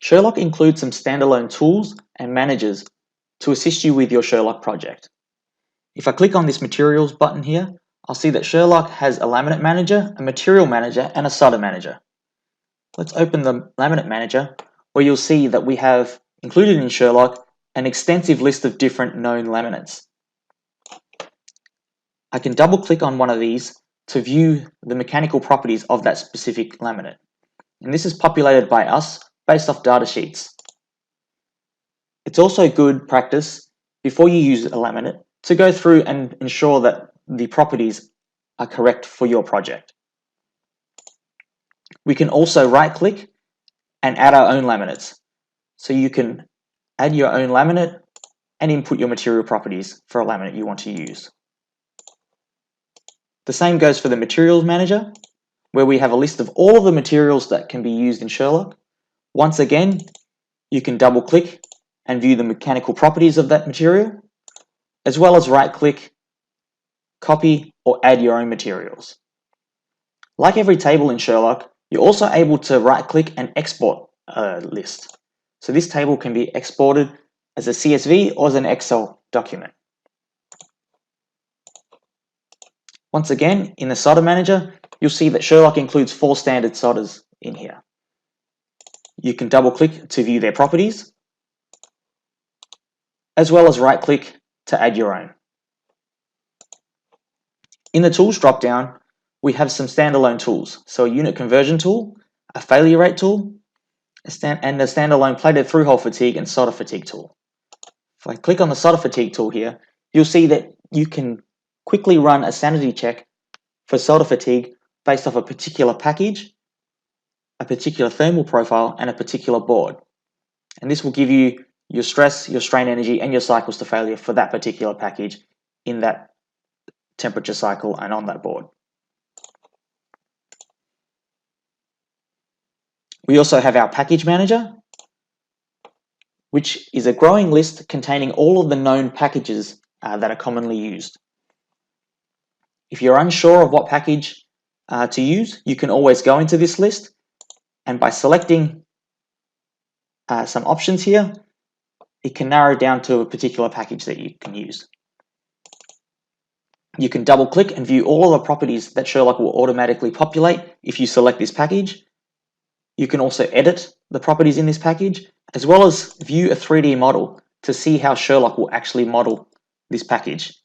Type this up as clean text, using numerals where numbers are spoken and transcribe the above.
Sherlock includes some standalone tools and managers to assist you with your Sherlock project. If I click on this Materials button here, I'll see that Sherlock has a laminate manager, a material manager, and a solder manager. Let's open the laminate manager, where you'll see that we have included in Sherlock an extensive list of different known laminates. I can double click on one of these to view the mechanical properties of that specific laminate. And this is populated by us based off data sheets. It's also good practice before you use a laminate to go through and ensure that the properties are correct for your project. We can also right click and add our own laminates. So you can add your own laminate and input your material properties for a laminate you want to use. The same goes for the Materials Manager, where we have a list of all of the materials that can be used in Sherlock. Once again, you can double click and view the mechanical properties of that material, as well as right click, copy, or add your own materials. Like every table in Sherlock, you're also able to right click and export a list. So this table can be exported as a CSV or as an Excel document. Once again, in the Solder Manager, you'll see that Sherlock includes 4 standard solders in here. You can double click to view their properties, as well as right click to add your own. In the Tools drop-down, we have some standalone tools. So a unit conversion tool, a failure rate tool, and a standalone plated through-hole fatigue and solder fatigue tool. If I click on the solder fatigue tool here, you'll see that you can quickly run a sanity check for solder fatigue based off a particular package, a particular thermal profile, and a particular board. And this will give you your stress, your strain energy, and your cycles to failure for that particular package in that temperature cycle and on that board. We also have our Package Manager, which is a growing list containing all of the known packages that are commonly used. If you're unsure of what package to use, you can always go into this list, and by selecting some options here, it can narrow down to a particular package that you can use. You can double click and view all of the properties that Sherlock will automatically populate if you select this package. You can also edit the properties in this package, as well as view a 3D model to see how Sherlock will actually model this package.